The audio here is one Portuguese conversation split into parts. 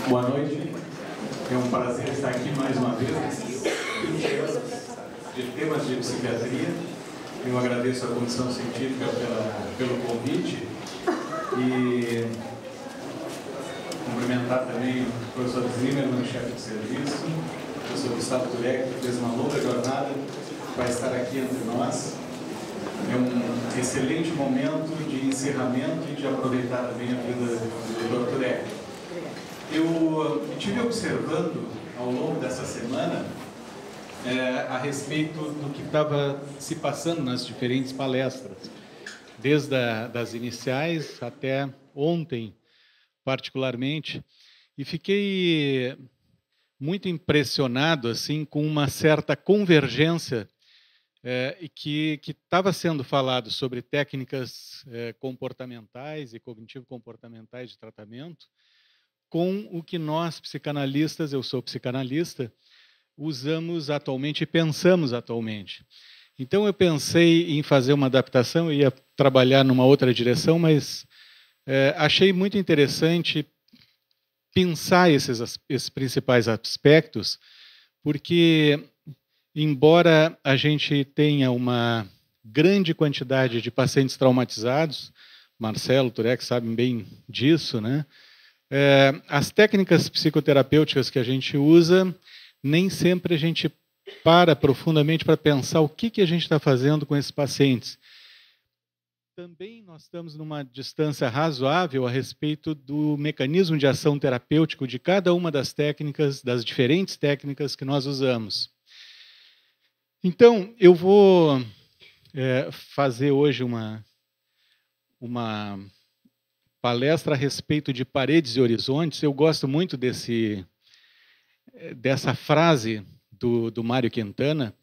Boa noite. É um prazer estar aqui mais uma vez nesses temas de psiquiatria. Eu agradeço a Comissão Científica pelo convite e cumprimentar também o professor Zimmermann, chefe de serviço, o professor Gustavo Turek, que fez uma longa jornada para estar aqui entre nós. É um excelente momento de encerramento e de aproveitar também a vida do Dr. Turek. Eu estive observando ao longo dessa semana a respeito do que estava se passando nas diferentes palestras, desde das iniciais até ontem, particularmente, e fiquei muito impressionado assim com uma certa convergência que estava sendo falado sobre técnicas comportamentais e cognitivo-comportamentais de tratamento, com o que nós, psicanalistas, eu sou psicanalista, usamos atualmente e pensamos atualmente. Então, eu pensei em fazer uma adaptação, eu ia trabalhar numa outra direção, mas achei muito interessante pensar esses principais aspectos, porque, embora a gente tenha uma grande quantidade de pacientes traumatizados, Marcelo, Turek sabem bem disso, né? As técnicas psicoterapêuticas que a gente usa, nem sempre a gente para profundamente para pensar o que a gente está fazendo com esses pacientes. Também nós estamos numa distância razoável a respeito do mecanismo de ação terapêutico de cada uma das técnicas, das diferentes técnicas que nós usamos. Então, eu vou fazer hoje uma palestra a respeito de paredes e horizontes. Eu gosto muito dessa frase do Mário Quintana,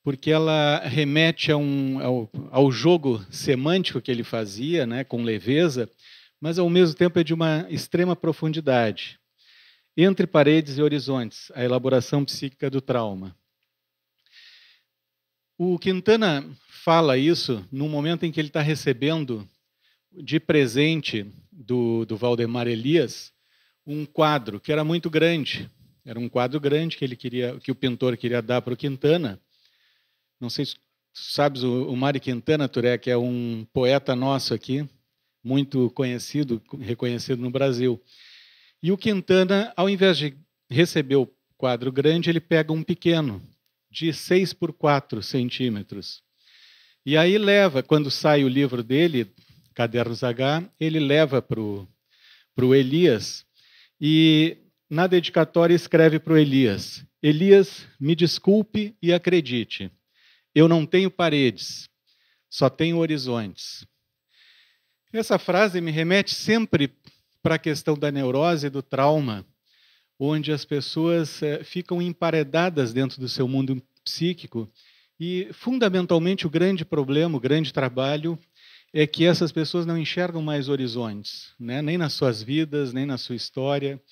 porque ela remete ao jogo semântico que ele fazia, né, com leveza, mas ao mesmo tempo é de uma extrema profundidade. Entre paredes e horizontes, a elaboração psíquica do trauma. O Quintana fala isso no momento em que ele está recebendo de presente do Valdemar Elias um quadro que era muito grande. Era um quadro grande que o pintor queria dar para o Quintana. Não sei se sabes, o Mário Quintana, Turek, é um poeta nosso aqui, muito conhecido, reconhecido no Brasil. E o Quintana, ao invés de receber o quadro grande, ele pega um pequeno, de 6 por 4 centímetros. E aí leva, quando sai o livro dele, Cadernos H, ele leva para o Elias e, na dedicatória, escreve para o Elias: Elias, me desculpe e acredite, eu não tenho paredes, só tenho horizontes. Essa frase me remete sempre para a questão da neurose e do trauma, onde as pessoas ficam emparedadas dentro do seu mundo psíquico e, fundamentalmente, o grande problema, o grande trabalho é que essas pessoas não enxergam mais horizontes, né? Nem nas suas vidas, nem na sua história.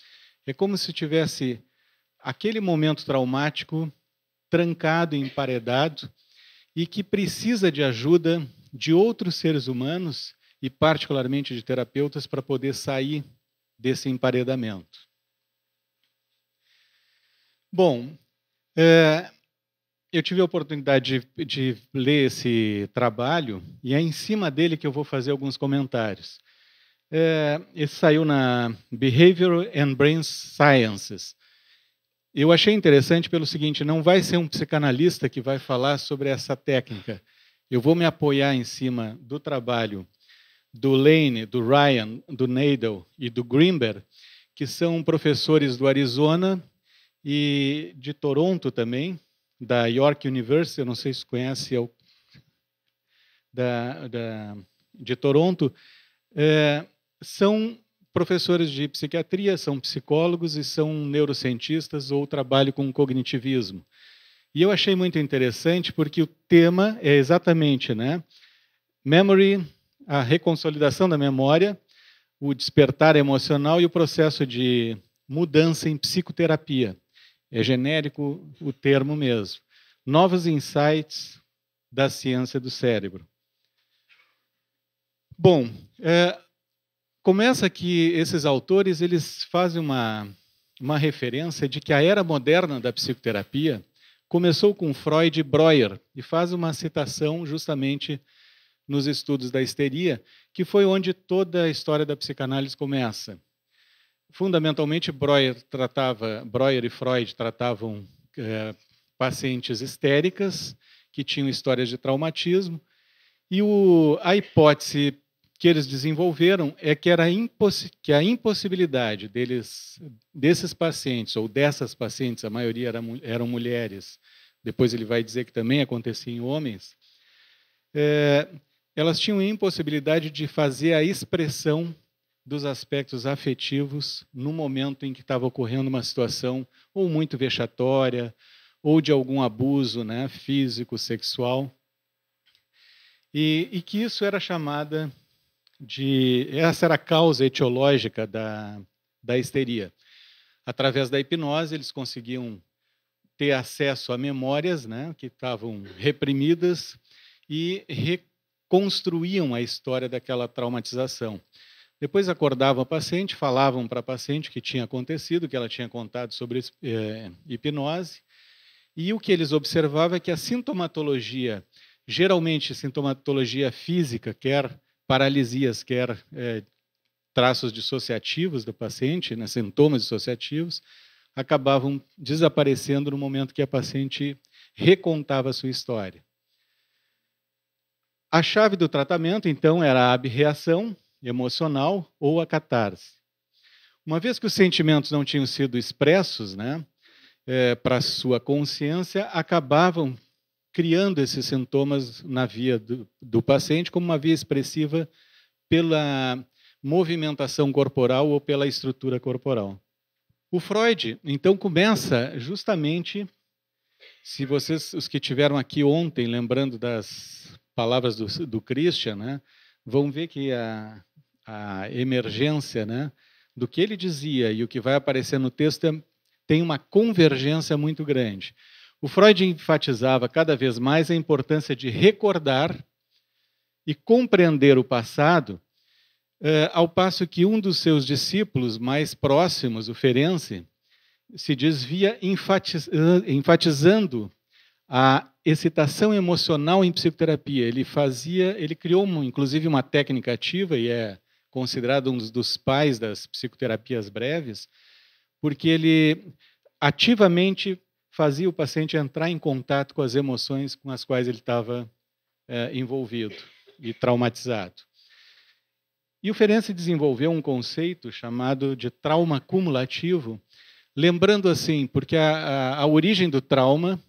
É como se tivesse aquele momento traumático trancado e emparedado e que precisa de ajuda de outros seres humanos e particularmente de terapeutas para poder sair desse emparedamento. Bom, eu tive a oportunidade de ler esse trabalho e é em cima dele que eu vou fazer alguns comentários. Esse saiu na Behavioral and Brain Sciences. Eu achei interessante pelo seguinte: não vai ser um psicanalista que vai falar sobre essa técnica. Eu vou me apoiar em cima do trabalho do Lane, do Ryan, do Nadel e do Greenberg, que são professores do Arizona e de Toronto também, da York University, eu não sei se conhece, de Toronto, são professores de psiquiatria, são psicólogos e são neurocientistas ou trabalham com cognitivismo. E eu achei muito interessante porque o tema é exatamente, né, memory, a reconsolidação da memória, o despertar emocional e o processo de mudança em psicoterapia. É genérico o termo mesmo. Novos insights da ciência do cérebro. Bom, começa que esses autores eles fazem uma uma referência de que a era moderna da psicoterapia começou com Freud e Breuer, e faz uma citação justamente nos estudos da histeria, que foi onde toda a história da psicanálise começa. Fundamentalmente, Breuer e Freud tratavam pacientes histéricas que tinham histórias de traumatismo, e a hipótese que eles desenvolveram é que a impossibilidade desses pacientes, ou dessas pacientes, a maioria eram mulheres, depois ele vai dizer que também acontecia em homens, elas tinham a impossibilidade de fazer a expressão dos aspectos afetivos no momento em que estava ocorrendo uma situação ou muito vexatória, ou de algum abuso, né, físico, sexual, e que isso era chamada essa era a causa etiológica da histeria. Através da hipnose, eles conseguiam ter acesso a memórias, né, que estavam reprimidas e reconstruíam a história daquela traumatização. Depois acordavam a paciente, falavam para a paciente o que tinha acontecido, que ela tinha contado sobre hipnose, e o que eles observavam é que a sintomatologia, geralmente sintomatologia física, quer paralisias, quer traços dissociativos do paciente, né, sintomas dissociativos, acabavam desaparecendo no momento que a paciente recontava a sua história. A chave do tratamento, então, era a abreação emocional ou a catarse. Uma vez que os sentimentos não tinham sido expressos, né, para a sua consciência, acabavam criando esses sintomas na via do paciente como uma via expressiva pela movimentação corporal ou pela estrutura corporal. O Freud, então, começa justamente, se vocês, os que tiveram aqui ontem, lembrando das palavras do Christian, né, vão ver que a emergência, né, do que ele dizia e o que vai aparecer no texto tem uma convergência muito grande. O Freud enfatizava cada vez mais a importância de recordar e compreender o passado, ao passo que um dos seus discípulos mais próximos, o Ferenczi, se desvia enfatizando a excitação emocional em psicoterapia. Ele criou, inclusive, uma técnica ativa e é considerado um dos pais das psicoterapias breves, porque ele ativamente fazia o paciente entrar em contato com as emoções com as quais ele estava envolvido e traumatizado. E o Ferenczi desenvolveu um conceito chamado de trauma cumulativo, lembrando assim, porque a origem do trauma,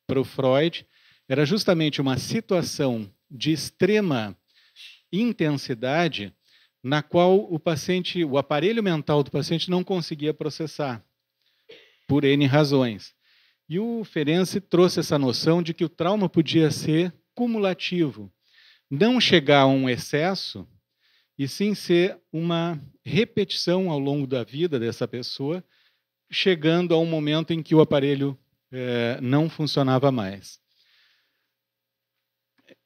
para o Freud, era justamente uma situação de extrema intensidade na qual o aparelho mental do paciente não conseguia processar, por N razões. E o Ferenczi trouxe essa noção de que o trauma podia ser cumulativo, não chegar a um excesso, e sim ser uma repetição ao longo da vida dessa pessoa, chegando a um momento em que o aparelho não funcionava mais.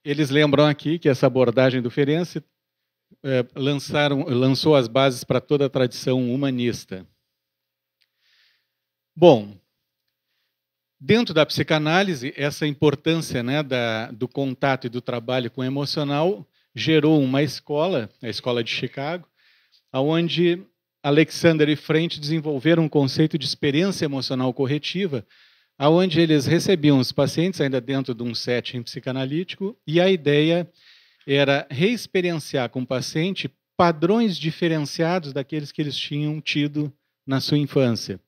Eles lembram aqui que essa abordagem do Ferenczi lançou as bases para toda a tradição humanista. Bom, dentro da psicanálise, essa importância, né, do contato e do trabalho com o emocional gerou uma escola, a Escola de Chicago, onde Alexander e French desenvolveram um conceito de experiência emocional corretiva, onde eles recebiam os pacientes, ainda dentro de um setting psicanalítico, e a ideia era reexperienciar com o paciente padrões diferenciados daqueles que eles tinham tido na sua infância.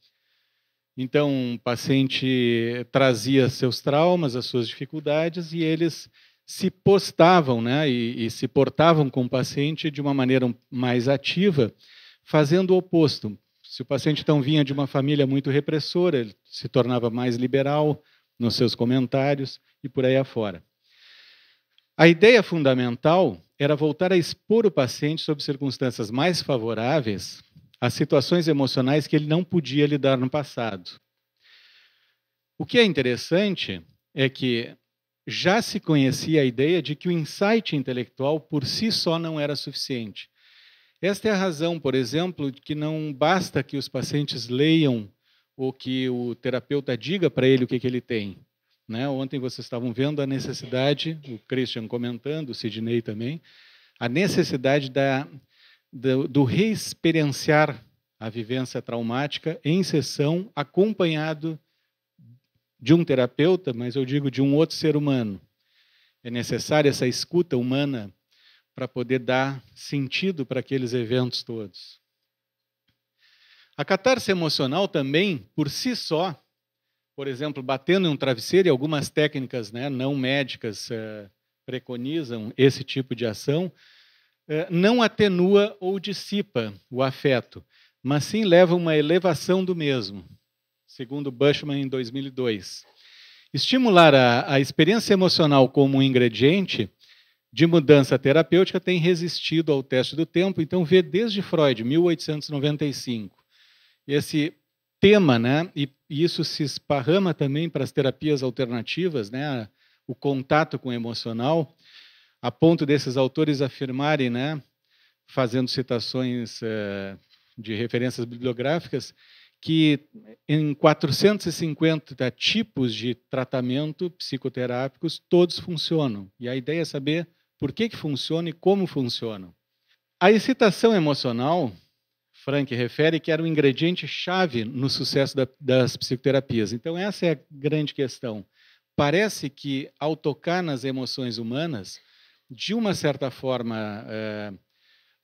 Então, o paciente trazia seus traumas, as suas dificuldades, e eles se postavam, né, e se portavam com o paciente de uma maneira mais ativa, fazendo o oposto. Se o paciente então vinha de uma família muito repressora, ele se tornava mais liberal nos seus comentários e por aí afora. A ideia fundamental era voltar a expor o paciente sob circunstâncias mais favoráveis às situações emocionais que ele não podia lidar no passado. O que é interessante é que já se conhecia a ideia de que o insight intelectual por si só não era suficiente. Esta é a razão, por exemplo, que não basta que os pacientes leiam ou que o terapeuta diga para ele o que ele tem. Né? Ontem vocês estavam vendo a necessidade, o Christian comentando, o Sidney também, a necessidade do reexperienciar a vivência traumática em sessão, acompanhado de um terapeuta, mas eu digo de um outro ser humano. É necessária essa escuta humana para poder dar sentido para aqueles eventos todos. A catarse emocional também, por si só, por exemplo, batendo em um travesseiro, e algumas técnicas, né, não médicas preconizam esse tipo de ação, não atenua ou dissipa o afeto, mas sim leva a uma elevação do mesmo, segundo Bushman em 2002. Estimular a experiência emocional como um ingrediente de mudança terapêutica tem resistido ao teste do tempo, então vê desde Freud, 1895. Esse tema, né, e isso se esparrama também para as terapias alternativas, né, o contato com o emocional, a ponto desses autores afirmarem, né, fazendo citações de referências bibliográficas, que em 450 tipos de tratamento psicoterápicos, todos funcionam. E a ideia é saber por que funciona e como funcionam. A excitação emocional, Frank refere que era um ingrediente-chave no sucesso das psicoterapias. Então, essa é a grande questão. Parece que, ao tocar nas emoções humanas, de uma certa forma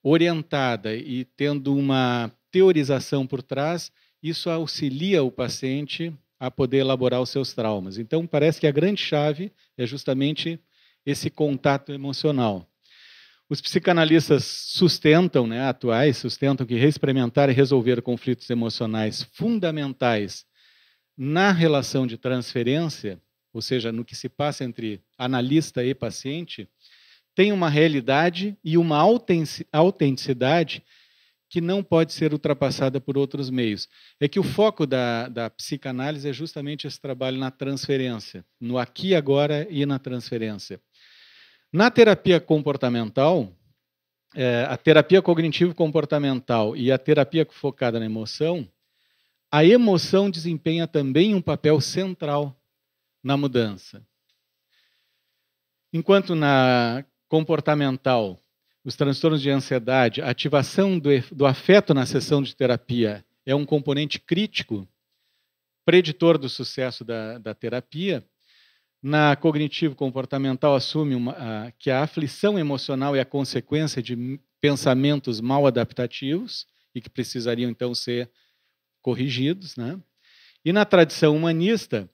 orientada e tendo uma teorização por trás, isso auxilia o paciente a poder elaborar os seus traumas. Então, parece que a grande chave é justamente esse contato emocional. Os psicanalistas sustentam, né, atuais, sustentam que reexperimentar e resolver conflitos emocionais fundamentais na relação de transferência, ou seja, no que se passa entre analista e paciente, tem uma realidade e uma autenticidade que não pode ser ultrapassada por outros meios. É que o foco da psicanálise é justamente esse trabalho na transferência, no aqui e agora e na transferência. Na terapia comportamental, a terapia cognitivo-comportamental e a terapia focada na emoção, a emoção desempenha também um papel central na mudança. Enquanto na comportamental, os transtornos de ansiedade, a ativação do afeto na sessão de terapia é um componente crítico, preditor do sucesso da terapia. Na cognitivo-comportamental, assume que a aflição emocional é a consequência de pensamentos mal adaptativos e que precisariam, então, ser corrigidos, né? E na tradição humanista,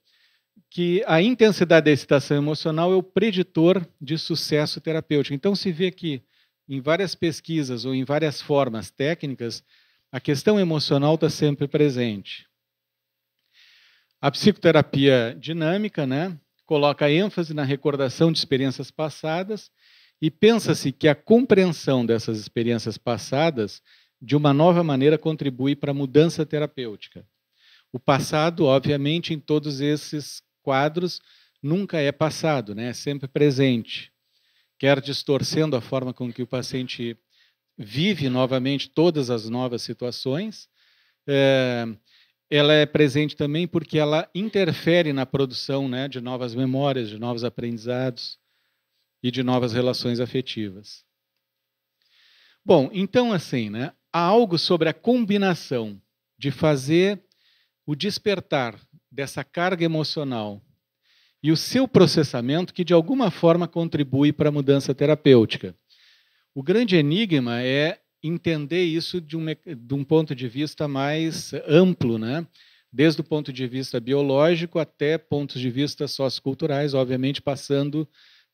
que a intensidade da excitação emocional é o preditor de sucesso terapêutico. Então, se vê que, em várias pesquisas ou em várias formas técnicas, a questão emocional está sempre presente. A psicoterapia dinâmica, né, coloca ênfase na recordação de experiências passadas e pensa-se que a compreensão dessas experiências passadas, de uma nova maneira, contribui para a mudança terapêutica. O passado, obviamente, em todos esses quadros, nunca é passado, né, é sempre presente, quer distorcendo a forma com que o paciente vive novamente todas as novas situações, ela é presente também porque ela interfere na produção, né, de novas memórias, de novos aprendizados e de novas relações afetivas. Bom, então assim, né, há algo sobre a combinação de fazer o despertar dessa carga emocional e o seu processamento que de alguma forma contribui para a mudança terapêutica. O grande enigma é entender isso de um ponto de vista mais amplo, né? Desde o ponto de vista biológico até pontos de vista socioculturais, obviamente passando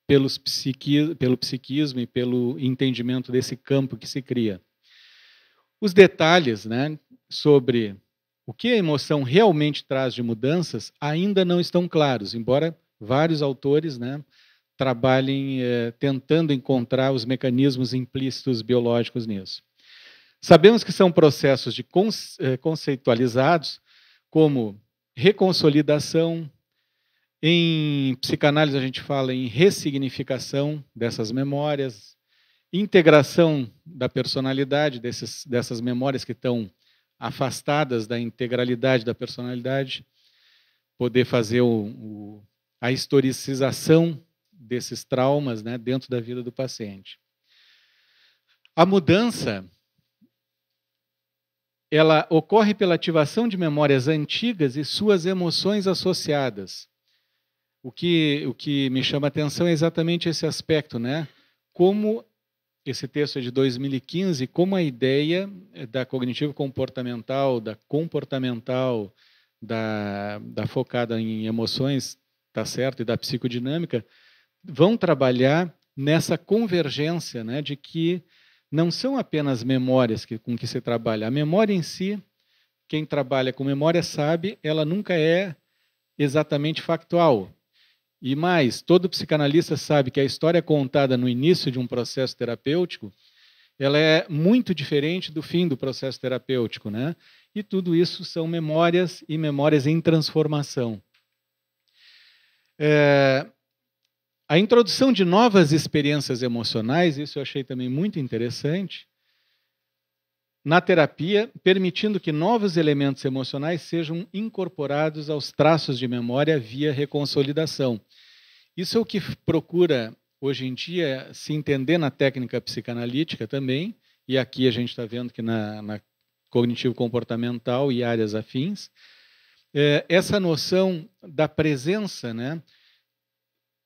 pelo psiquismo e pelo entendimento desse campo que se cria. Os detalhes, né, sobre o que a emoção realmente traz de mudanças ainda não estão claros, embora vários autores, né, trabalhem tentando encontrar os mecanismos implícitos biológicos nisso. Sabemos que são processos conceitualizados como reconsolidação. Em psicanálise a gente fala em ressignificação dessas memórias, integração da personalidade, dessas memórias que estão afastadas da integralidade da personalidade, poder fazer a historicização desses traumas, né, dentro da vida do paciente. A mudança, ela ocorre pela ativação de memórias antigas e suas emoções associadas. O que me chama a atenção é exatamente esse aspecto, né? Como esse texto é de 2015, como a ideia da cognitivo-comportamental, da comportamental, da focada em emoções, tá certo, e da psicodinâmica, vão trabalhar nessa convergência, né, de que não são apenas memórias com que se trabalha. A memória em si, quem trabalha com memória sabe, ela nunca é exatamente factual. E mais, todo psicanalista sabe que a história contada no início de um processo terapêutico, ela é muito diferente do fim do processo terapêutico, né? E tudo isso são memórias e memórias em transformação. A introdução de novas experiências emocionais, isso eu achei também muito interessante, na terapia, permitindo que novos elementos emocionais sejam incorporados aos traços de memória via reconsolidação. Isso é o que procura, hoje em dia, se entender na técnica psicanalítica também, e aqui a gente está vendo que na cognitivo-comportamental e áreas afins, essa noção da presença, né,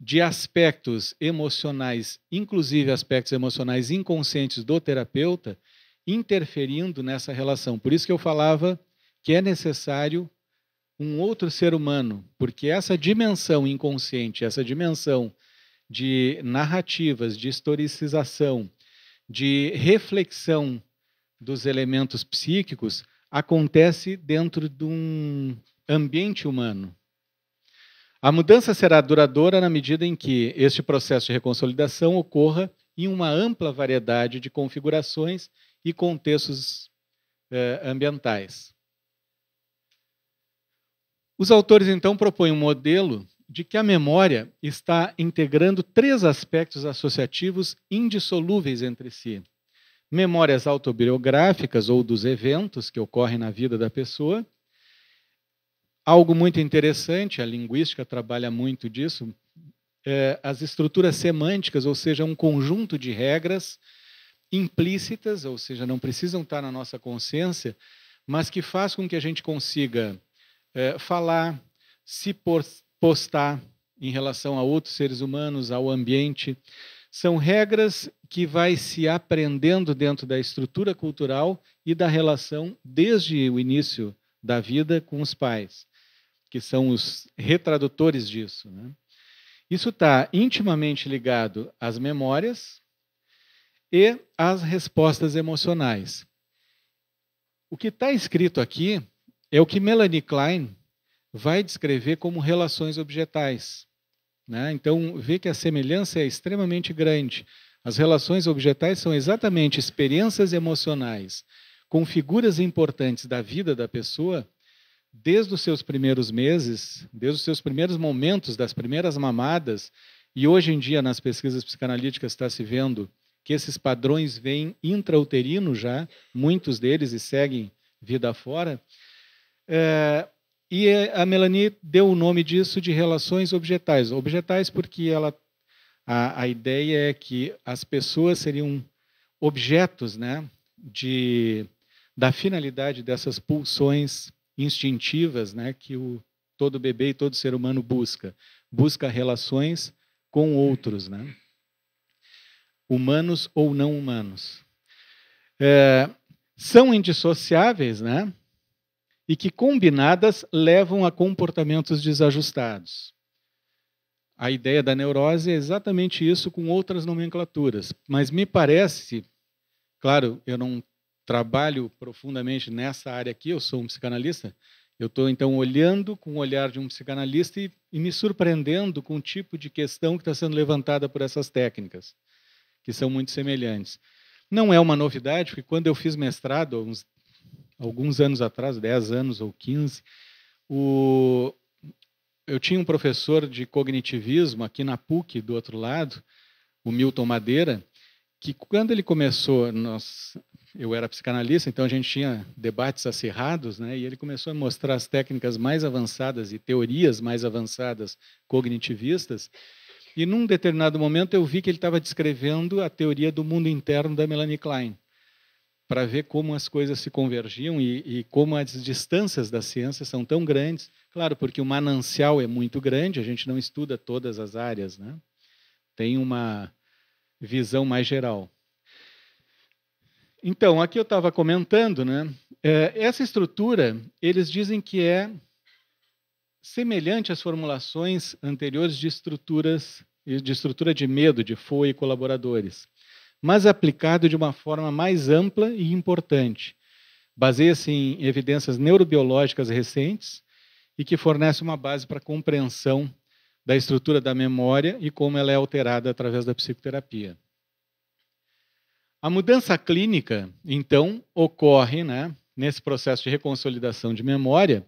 de aspectos emocionais, inclusive aspectos emocionais inconscientes do terapeuta, interferindo nessa relação. Por isso que eu falava que é necessário um outro ser humano, porque essa dimensão inconsciente, essa dimensão de narrativas, de historicização, de reflexão dos elementos psíquicos, acontece dentro de um ambiente humano. A mudança será duradoura na medida em que este processo de reconsolidação ocorra em uma ampla variedade de configurações e contextos ambientais. Os autores, então, propõem um modelo de que a memória está integrando 3 aspectos associativos indissolúveis entre si. Memórias autobiográficas ou dos eventos que ocorrem na vida da pessoa. Algo muito interessante, a linguística trabalha muito disso, as estruturas semânticas, ou seja, um conjunto de regras implícitas, ou seja, não precisam estar na nossa consciência, mas que faz com que a gente consiga falar, se postar em relação a outros seres humanos, ao ambiente. São regras que vai se aprendendo dentro da estrutura cultural e da relação desde o início da vida com os pais, que são os retradutores disso, né? Isso está intimamente ligado às memórias e às respostas emocionais. O que está escrito aqui é o que Melanie Klein vai descrever como relações objetais, né? Então, vê que a semelhança é extremamente grande. As relações objetais são exatamente experiências emocionais com figuras importantes da vida da pessoa, desde os seus primeiros meses, desde os seus primeiros momentos, das primeiras mamadas, e hoje em dia nas pesquisas psicanalíticas está se vendo que esses padrões vêm intrauterino já, muitos deles, e seguem vida fora. E a Melanie deu o nome disso de relações objetais. Objetais porque a ideia é que as pessoas seriam objetos, né, da finalidade dessas pulsões instintivas, né, que todo bebê e todo ser humano busca relações com outros, né, humanos ou não humanos. São indissociáveis, né, e que combinadas levam a comportamentos desajustados. A ideia da neurose é exatamente isso com outras nomenclaturas, mas me parece, claro, eu não trabalho profundamente nessa área aqui, eu sou um psicanalista, eu estou então olhando com o olhar de um psicanalista e me surpreendendo com o tipo de questão que está sendo levantada por essas técnicas, que são muito semelhantes. Não é uma novidade, porque quando eu fiz mestrado, alguns anos atrás, 10 anos ou 15, eu tinha um professor de cognitivismo aqui na PUC, do outro lado, o Milton Madeira, que quando ele começou, eu era psicanalista, então a gente tinha debates acirrados, né? E ele começou a mostrar as técnicas mais avançadas e teorias mais avançadas cognitivistas. E num determinado momento eu vi que ele estava descrevendo a teoria do mundo interno da Melanie Klein, para ver como as coisas se convergiam e como as distâncias da ciência são tão grandes. Claro, porque o manancial é muito grande, a gente não estuda todas as áreas, né? Tem uma visão mais geral. Então, aqui eu estava comentando, né? Essa estrutura, eles dizem que é semelhante às formulações anteriores de estrutura de medo de Foa e colaboradores, mas aplicado de uma forma mais ampla e importante. Baseia-se em evidências neurobiológicas recentes e que fornece uma base para a compreensão da estrutura da memória e como ela é alterada através da psicoterapia. A mudança clínica, então, ocorre, né, nesse processo de reconsolidação de memória,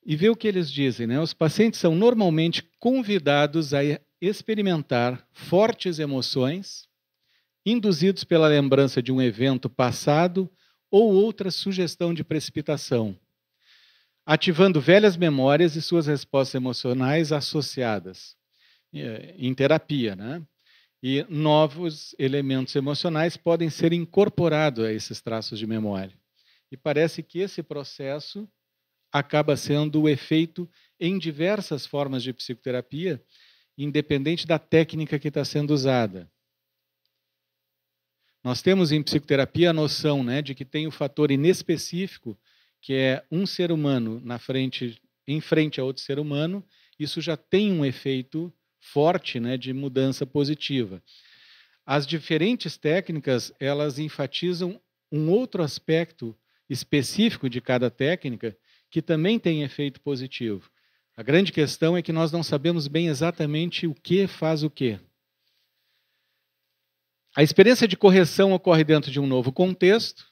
e vê o que eles dizem, né? Os pacientes são normalmente convidados a experimentar fortes emoções, induzidos pela lembrança de um evento passado ou outra sugestão de precipitação, ativando velhas memórias e suas respostas emocionais associadas em terapia, né? E novos elementos emocionais podem ser incorporados a esses traços de memória. E parece que esse processo acaba sendo o efeito em diversas formas de psicoterapia, independente da técnica que está sendo usada. Nós temos em psicoterapia a noção, né, de que tem o fator inespecífico, que é um ser humano em frente a outro ser humano. Isso já tem um efeito forte, né, de mudança positiva. As diferentes técnicas, elas enfatizam um outro aspecto específico de cada técnica que também tem efeito positivo. A grande questão é que nós não sabemos bem exatamente o que faz o quê. A experiência de correção ocorre dentro de um novo contexto,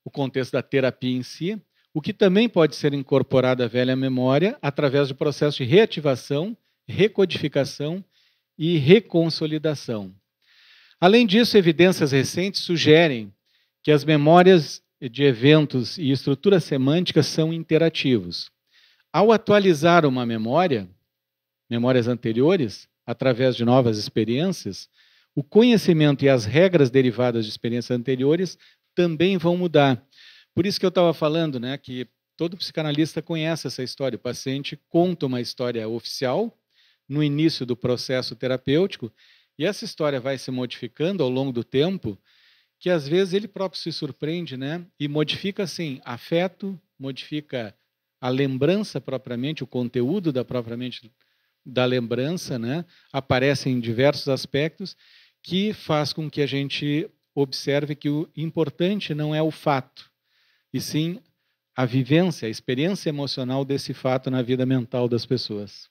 o contexto da terapia em si, o que também pode ser incorporado à velha memória através do processo de reativação, recodificação e reconsolidação. Além disso, evidências recentes sugerem que as memórias de eventos e estruturas semânticas são interativos. Ao atualizar uma memória, memórias anteriores, através de novas experiências, o conhecimento e as regras derivadas de experiências anteriores também vão mudar. Por isso que eu estava falando, né, que todo psicanalista conhece essa história. O paciente conta uma história oficial no início do processo terapêutico e essa história vai se modificando ao longo do tempo, que às vezes ele próprio se surpreende, né, e modifica assim, afeto, modifica a lembrança propriamente, o conteúdo da lembrança, né, aparece em diversos aspectos que faz com que a gente observe que o importante não é o fato, e sim a vivência, a experiência emocional desse fato na vida mental das pessoas.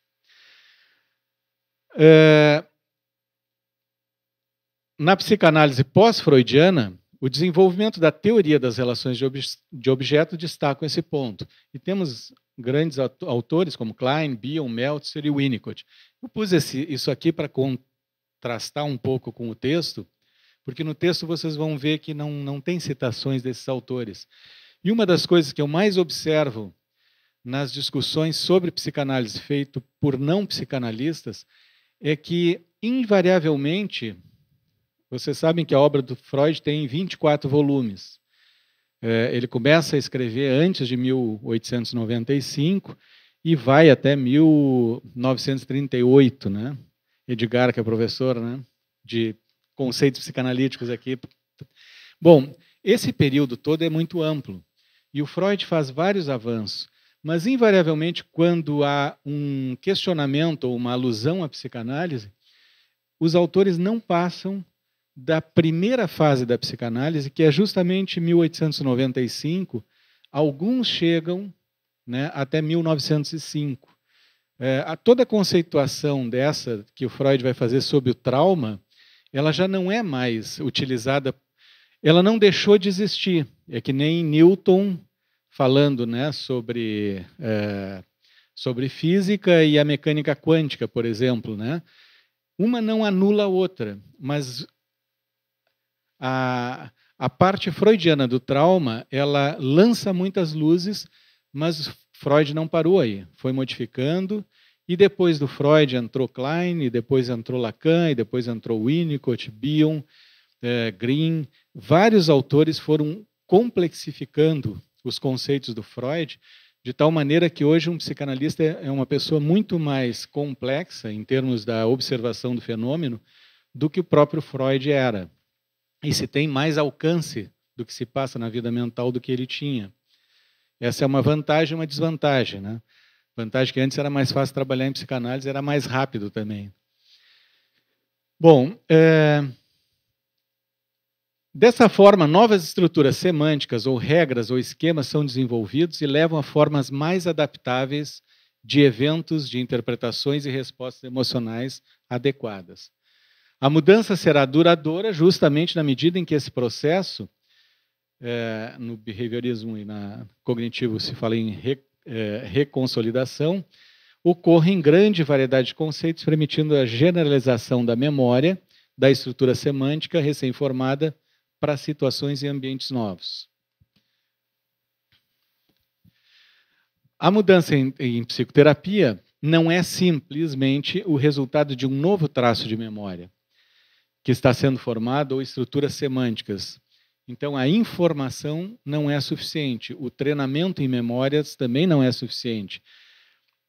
Na psicanálise pós-freudiana, o desenvolvimento da teoria das relações de objeto destaca esse ponto. E temos grandes autores como Klein, Bion, Meltzer e Winnicott. Eu pus isso aqui para contrastar um pouco com o texto, porque no texto vocês vão ver que não tem citações desses autores. E uma das coisas que eu mais observo nas discussões sobre psicanálise feito por não psicanalistas é que, invariavelmente, vocês sabem que a obra do Freud tem 24 volumes. Ele começa a escrever antes de 1895 e vai até 1938, né? Edgar, que é professor, né, de conceitos psicanalíticos aqui. Bom, esse período todo é muito amplo e o Freud faz vários avanços, mas invariavelmente quando há um questionamento ou uma alusão à psicanálise, os autores não passam da primeira fase da psicanálise, que é justamente 1895, alguns chegam, né, até 1905. Toda a conceituação dessa que o Freud vai fazer sobre o trauma, ela já não é mais utilizada, ela não deixou de existir. É que nem Newton falando, né, sobre física e a mecânica quântica, por exemplo, né? Uma não anula a outra, mas a parte freudiana do trauma, ela lança muitas luzes, mas Freud não parou aí, foi modificando, e depois do Freud entrou Klein, e depois entrou Lacan, e depois entrou Winnicott, Bion, Green. Vários autores foram complexificando os conceitos do Freud, de tal maneira que hoje um psicanalista é uma pessoa muito mais complexa em termos da observação do fenômeno do que o próprio Freud era. E se tem mais alcance do que se passa na vida mental do que ele tinha. Essa é uma vantagem e uma desvantagem, né? Vantagem que antes era mais fácil trabalhar em psicanálise, era mais rápido também. Bom, dessa forma, novas estruturas semânticas ou regras ou esquemas são desenvolvidos e levam a formas mais adaptáveis de eventos, de interpretações e respostas emocionais adequadas. A mudança será duradoura justamente na medida em que esse processo, no behaviorismo e na cognitivo se fala em reconsolidação, ocorre em grande variedade de conceitos, permitindo a generalização da memória, da estrutura semântica recém-formada para situações e ambientes novos. A mudança em psicoterapia não é simplesmente o resultado de um novo traço de memória que está sendo formado ou estruturas semânticas. Então, a informação não é suficiente. O treinamento em memórias também não é suficiente.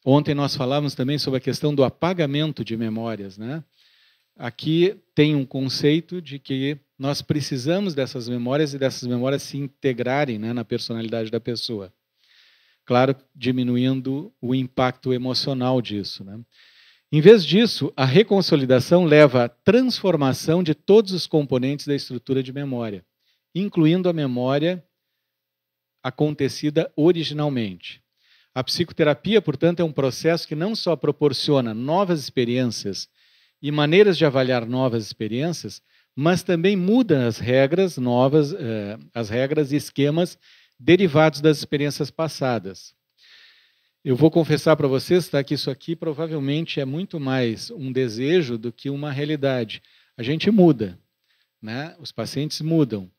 Ontem nós falávamos também sobre a questão do apagamento de memórias, né? Aqui tem um conceito de que nós precisamos dessas memórias e dessas memórias se integrarem, né, na personalidade da pessoa. Claro, diminuindo o impacto emocional disso, né? Em vez disso, a reconsolidação leva à transformação de todos os componentes da estrutura de memória, incluindo a memória acontecida originalmente. A psicoterapia, portanto, é um processo que não só proporciona novas experiências e maneiras de avaliar novas experiências, mas também muda as regras novas, as regras e esquemas derivados das experiências passadas. Eu vou confessar para vocês, tá, que isso aqui provavelmente é muito mais um desejo do que uma realidade. A gente muda, né? Os pacientes mudam,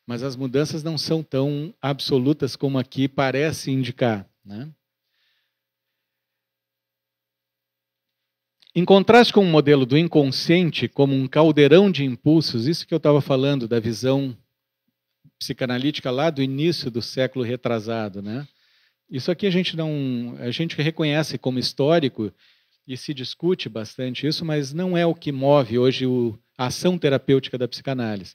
mas as mudanças não são tão absolutas como aqui parece indicar, né? Em contraste com o modelo do inconsciente como um caldeirão de impulsos, isso que eu estava falando da visão psicanalítica lá do início do século retrasado, né? Isso aqui a gente reconhece como histórico e se discute bastante isso, mas não é o que move hoje a ação terapêutica da psicanálise.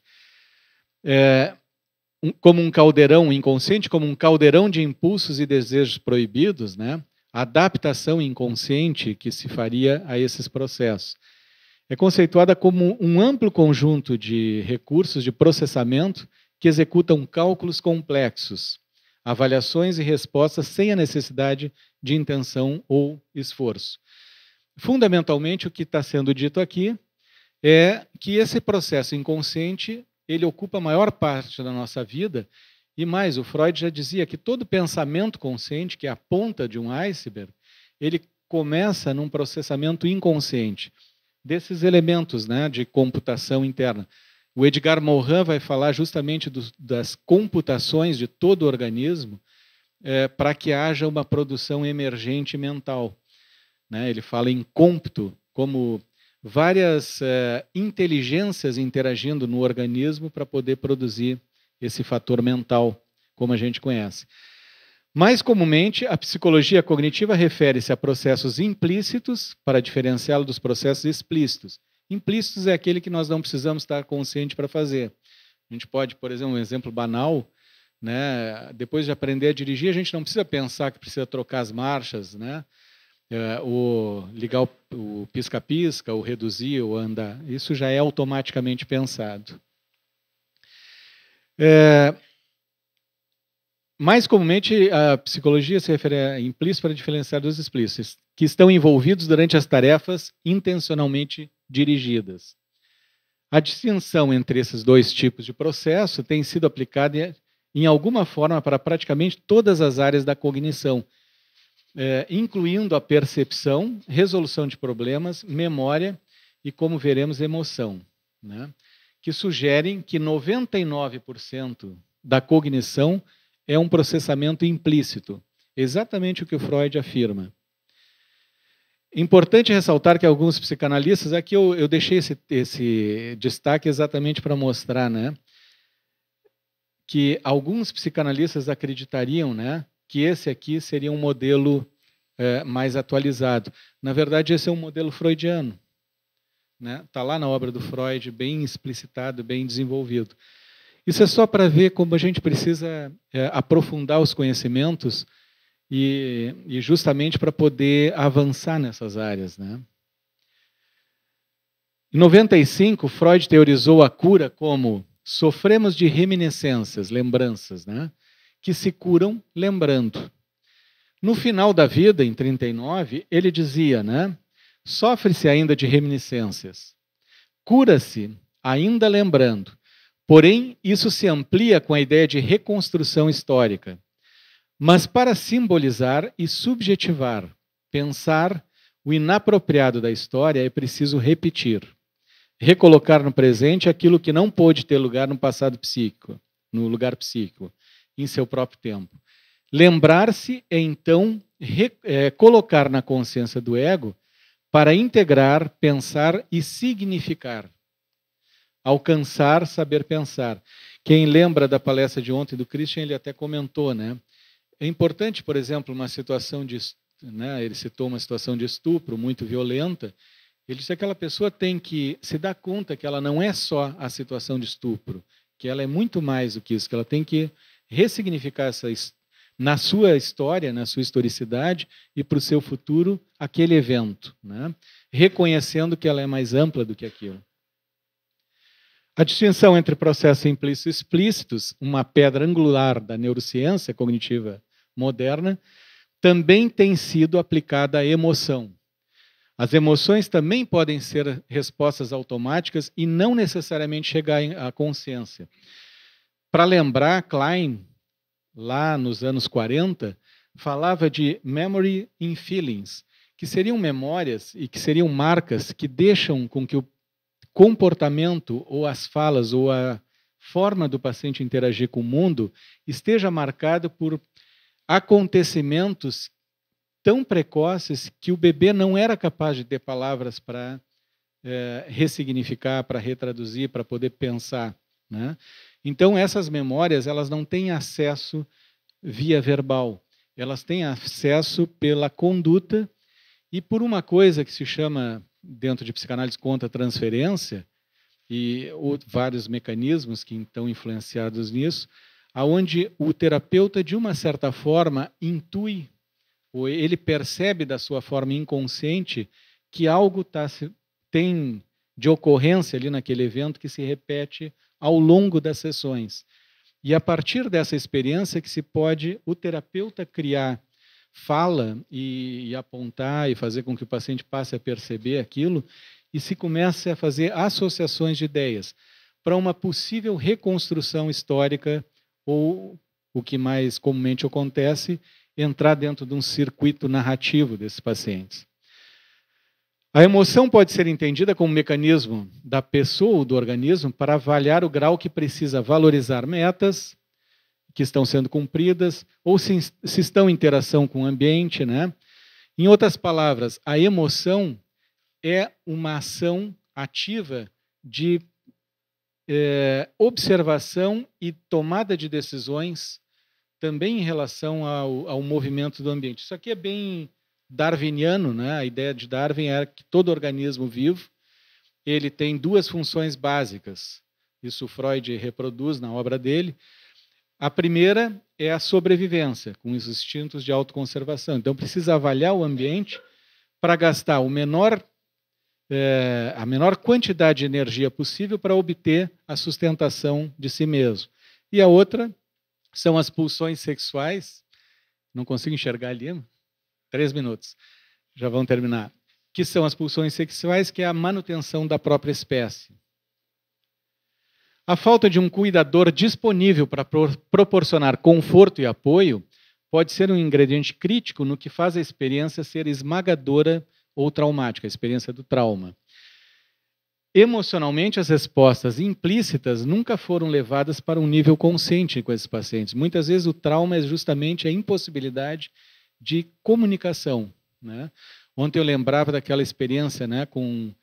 Como um caldeirão inconsciente, como um caldeirão de impulsos e desejos proibidos, né? A adaptação inconsciente que se faria a esses processos. É conceituada como um amplo conjunto de recursos de processamento que executam cálculos complexos, avaliações e respostas sem a necessidade de intenção ou esforço. Fundamentalmente, o que está sendo dito aqui é que esse processo inconsciente ele ocupa a maior parte da nossa vida, e mais, o Freud já dizia que todo pensamento consciente, que é a ponta de um iceberg, ele começa num processamento inconsciente desses elementos, né, de computação interna. O Edgar Morin vai falar justamente das computações de todo o organismo para que haja uma produção emergente mental, né? Ele fala em cômputo como várias inteligências interagindo no organismo para poder produzir esse fator mental, como a gente conhece. Mais comumente, a psicologia cognitiva refere-se a processos implícitos para diferenciá-lo dos processos explícitos. Implícitos é aquele que nós não precisamos estar consciente para fazer. A gente pode, por exemplo, um exemplo banal, né? Depois de aprender a dirigir, a gente não precisa pensar que precisa trocar as marchas, né? Ou ligar o pisca-pisca, ou reduzir, ou andar. Isso já é automaticamente pensado. Mais comumente, a psicologia se refere a implícitos para diferenciar dos explícitos, que estão envolvidos durante as tarefas intencionalmente dirigidas. A distinção entre esses dois tipos de processo tem sido aplicada em alguma forma para praticamente todas as áreas da cognição, incluindo a percepção, resolução de problemas, memória e, como veremos, emoção, né? que sugerem que 99% da cognição é um processamento implícito. Exatamente o que o Freud afirma. Importante ressaltar que alguns psicanalistas, aqui eu deixei esse destaque exatamente para mostrar, né, que alguns psicanalistas acreditariam, né, que esse aqui seria um modelo mais atualizado. Na verdade, esse é um modelo freudiano. Está lá na obra do Freud, bem explicitado, bem desenvolvido. Isso é só para ver como a gente precisa aprofundar os conhecimentos e justamente para poder avançar nessas áreas, né? Em 95, Freud teorizou a cura como sofremos de reminiscências, lembranças, né, que se curam lembrando. No final da vida, em 39, ele dizia, né, sofre-se ainda de reminiscências, cura-se ainda lembrando, porém isso se amplia com a ideia de reconstrução histórica. Mas para simbolizar e subjetivar, pensar o inapropriado da história é preciso repetir, recolocar no presente aquilo que não pôde ter lugar no passado psíquico, no lugar psíquico, em seu próprio tempo. Lembrar-se é então colocar na consciência do ego para integrar, pensar e significar. Alcançar, saber pensar. Quem lembra da palestra de ontem do Christian, ele até comentou, né? É importante, por exemplo, uma situação de, né, ele citou uma situação de estupro muito violenta, ele disse que aquela pessoa tem que se dar conta que ela não é só a situação de estupro, que ela é muito mais do que isso, que ela tem que ressignificar na sua história, na sua historicidade e para o seu futuro, aquele evento, né? Reconhecendo que ela é mais ampla do que aquilo. A distinção entre processos implícitos e explícitos, uma pedra angular da neurociência cognitiva moderna, também tem sido aplicada à emoção. As emoções também podem ser respostas automáticas e não necessariamente chegar à consciência. Para lembrar, Klein, lá nos anos 40, falava de memory in feelings, que seriam memórias e que seriam marcas que deixam com que o comportamento ou as falas ou a forma do paciente interagir com o mundo esteja marcado por acontecimentos tão precoces que o bebê não era capaz de ter palavras para ressignificar, para retraduzir, para poder pensar, né? Então, essas memórias, elas não têm acesso via verbal, elas têm acesso pela conduta e por uma coisa que se chama, dentro de psicanálise, contra-transferência, e vários mecanismos que estão influenciados nisso, aonde o terapeuta, de uma certa forma, intui, ou ele percebe da sua forma inconsciente que algo tem de ocorrência ali naquele evento que se repete ao longo das sessões. E a partir dessa experiência que se pode, o terapeuta criar fala e apontar e fazer com que o paciente passe a perceber aquilo e se comece a fazer associações de ideias para uma possível reconstrução histórica ou, o que mais comumente acontece, entrar dentro de um circuito narrativo desses pacientes. A emoção pode ser entendida como um mecanismo da pessoa ou do organismo para avaliar o grau que precisa valorizar metas que estão sendo cumpridas ou se estão em interação com o ambiente, né? Em outras palavras, a emoção é uma ação ativa de observação e tomada de decisões também em relação ao movimento do ambiente. Isso aqui é bem darwiniano, né? A ideia de Darwin era que todo organismo vivo ele tem duas funções básicas. Isso Freud reproduz na obra dele. A primeira é a sobrevivência, com os instintos de autoconservação. Então, precisa avaliar o ambiente para gastar a menor quantidade de energia possível para obter a sustentação de si mesmo. E a outra são as pulsões sexuais. Não consigo enxergar ali. 3 minutos. Já vão terminar. Que são as pulsões sexuais, que é a manutenção da própria espécie. A falta de um cuidador disponível para proporcionar conforto e apoio pode ser um ingrediente crítico no que faz a experiência ser esmagadora ou traumática, a experiência do trauma. Emocionalmente, as respostas implícitas nunca foram levadas para um nível consciente com esses pacientes. Muitas vezes o trauma é justamente a impossibilidade de comunicação, né? Ontem eu lembrava daquela experiência, né, com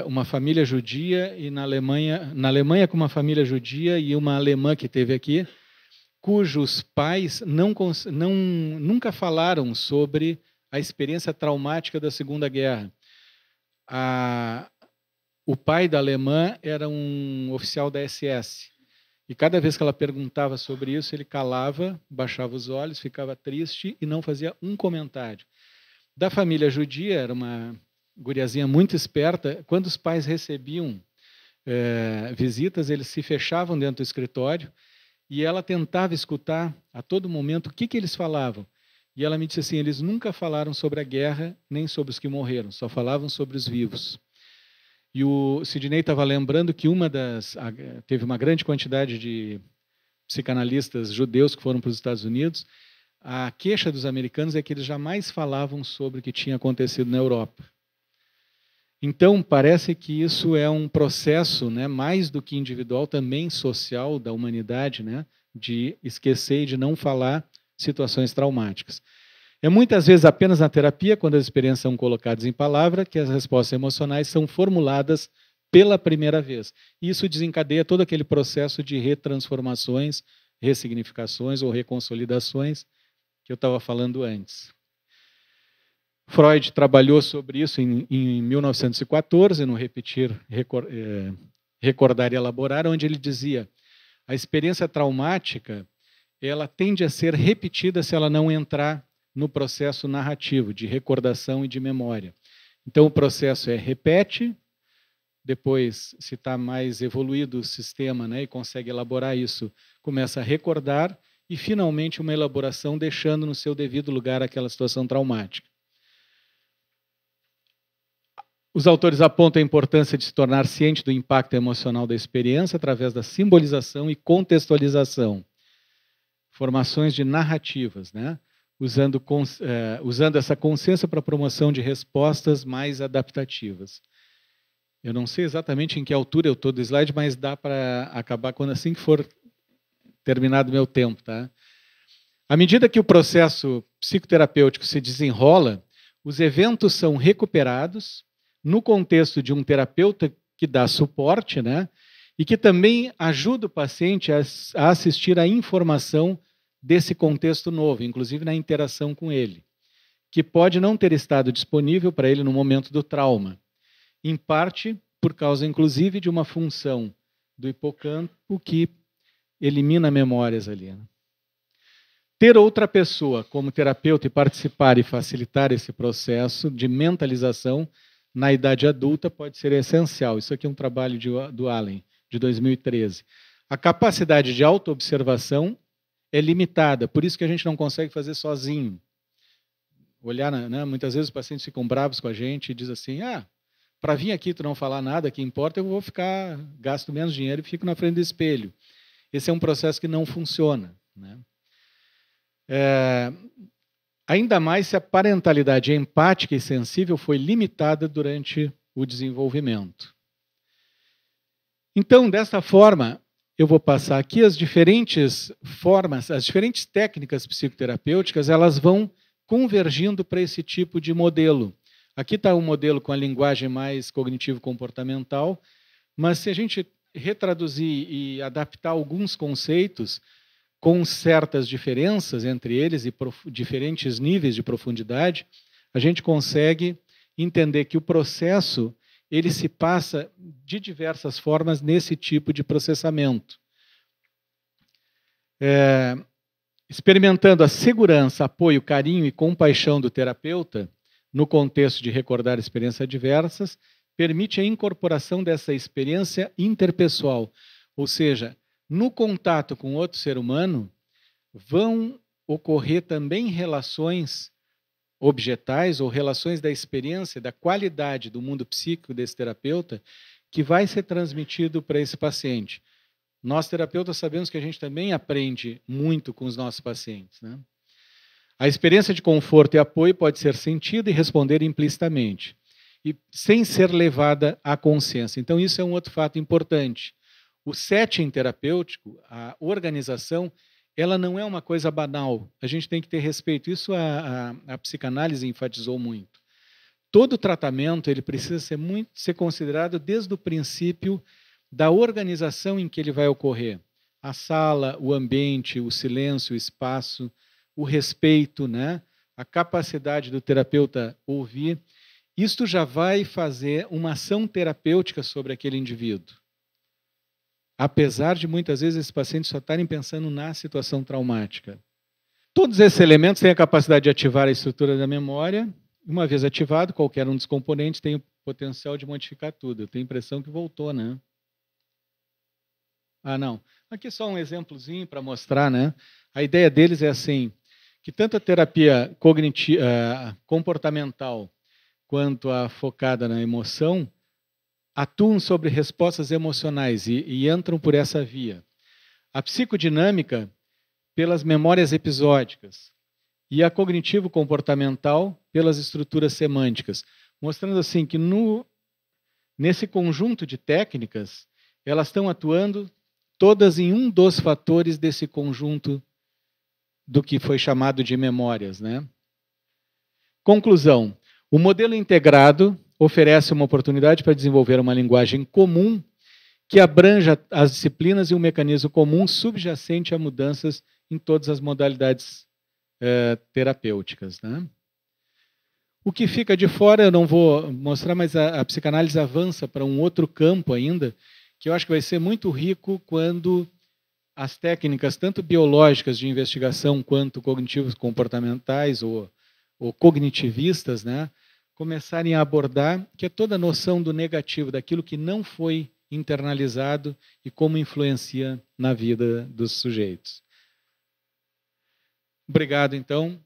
uma família judia e na Alemanha com uma família judia e uma alemã que teve aqui, cujos pais nunca falaram sobre a experiência traumática da Segunda Guerra. O pai da alemã era um oficial da SS. E cada vez que ela perguntava sobre isso, ele calava, baixava os olhos, ficava triste e não fazia um comentário. Da família judia, era uma guriazinha muito esperta, quando os pais recebiam visitas, eles se fechavam dentro do escritório e ela tentava escutar a todo momento o que eles falavam. E ela me disse assim, eles nunca falaram sobre a guerra, nem sobre os que morreram, só falavam sobre os vivos. E o Sidney estava lembrando que teve uma grande quantidade de psicanalistas judeus que foram para os Estados Unidos. A queixa dos americanos é que eles jamais falavam sobre o que tinha acontecido na Europa. Então, parece que isso é um processo, né, mais do que individual, também social da humanidade, né, de esquecer e de não falar situações traumáticas. É muitas vezes apenas na terapia, quando as experiências são colocadas em palavra, que as respostas emocionais são formuladas pela primeira vez. Isso desencadeia todo aquele processo de retransformações, ressignificações ou reconsolidações que eu estava falando antes. Freud trabalhou sobre isso em 1914, no Repetir, Recordar e Elaborar, onde ele dizia a experiência traumática ela tende a ser repetida se ela não entrar no processo narrativo de recordação e de memória. Então, o processo repete, depois, se está mais evoluído o sistema, né, e consegue elaborar isso, começa a recordar e, finalmente, uma elaboração deixando no seu devido lugar aquela situação traumática. Os autores apontam a importância de se tornar ciente do impacto emocional da experiência através da simbolização e contextualização, formações de narrativas, né? Usando essa consciência para a promoção de respostas mais adaptativas. Eu não sei exatamente em que altura eu estou do slide, mas dá para acabar assim que for terminado o meu tempo. Tá? À medida que o processo psicoterapêutico se desenrola, os eventos são recuperados no contexto de um terapeuta que dá suporte, né? E que também ajuda o paciente a assistir à informação desse contexto novo, inclusive na interação com ele, que pode não ter estado disponível para ele no momento do trauma, em parte por causa, inclusive, de uma função do hipocampo que elimina memórias ali. Né? Ter outra pessoa como terapeuta e participar e facilitar esse processo de mentalização na idade adulta pode ser essencial. Isso aqui é um trabalho do Allen, de 2013. A capacidade de autoobservação é limitada, por isso que a gente não consegue fazer sozinho. Olhar, né? Muitas vezes os pacientes ficam bravos com a gente e dizem assim, para vir aqui tu não falar nada, que importa, eu vou gasto menos dinheiro e fico na frente do espelho. Esse é um processo que não funciona. Né? Ainda mais se a parentalidade empática e sensível foi limitada durante o desenvolvimento. Então, dessa forma, eu vou passar aqui as diferentes formas, as diferentes técnicas psicoterapêuticas, elas vão convergindo para esse tipo de modelo. Aqui está um modelo com a linguagem mais cognitivo-comportamental, mas se a gente retraduzir e adaptar alguns conceitos com certas diferenças entre eles e diferentes níveis de profundidade, a gente consegue entender que o processo ele se passa de diversas formas nesse tipo de processamento. Experimentando a segurança, apoio, carinho e compaixão do terapeuta, no contexto de recordar experiências adversas, permite a incorporação dessa experiência interpessoal, ou seja, no contato com outro ser humano, vão ocorrer também relações objetais ou relações da experiência, da qualidade do mundo psíquico desse terapeuta, que vai ser transmitido para esse paciente. Nós, terapeutas, sabemos que a gente também aprende muito com os nossos pacientes. Né? A experiência de conforto e apoio pode ser sentida e responder implicitamente. e sem ser levada à consciência. Então, isso é um outro fato importante. O setting terapêutico, a organização, ela não é uma coisa banal. A gente tem que ter respeito. Isso a psicanálise enfatizou muito. Todo tratamento ele precisa ser considerado desde o princípio da organização em que ele vai ocorrer. A sala, o ambiente, o silêncio, o espaço, o respeito, né? A capacidade do terapeuta ouvir. Isto já vai fazer uma ação terapêutica sobre aquele indivíduo. Apesar de muitas vezes esses pacientes só estarem pensando na situação traumática. Todos esses elementos têm a capacidade de ativar a estrutura da memória. Uma vez ativado, qualquer um dos componentes tem o potencial de modificar tudo. Eu tenho a impressão que voltou, né? Ah, não. Aqui só um exemplozinho para mostrar, né? A ideia deles é assim, que tanto a terapia comportamental quanto a focada na emoção atuam sobre respostas emocionais e entram por essa via. A psicodinâmica pelas memórias episódicas e a cognitivo-comportamental pelas estruturas semânticas, mostrando assim que nesse conjunto de técnicas, elas estão atuando todas em um dos fatores desse conjunto do que foi chamado de memórias, né? Conclusão. O modelo integrado oferece uma oportunidade para desenvolver uma linguagem comum que abranja as disciplinas e um mecanismo comum subjacente a mudanças em todas as modalidades terapêuticas, né? O que fica de fora, eu não vou mostrar, mas a psicanálise avança para um outro campo ainda, que eu acho que vai ser muito rico quando as técnicas, tanto biológicas de investigação, quanto cognitivos comportamentais ou cognitivistas, né, começarem a abordar, que é toda a noção do negativo, daquilo que não foi internalizado e como influencia na vida dos sujeitos. Obrigado, então.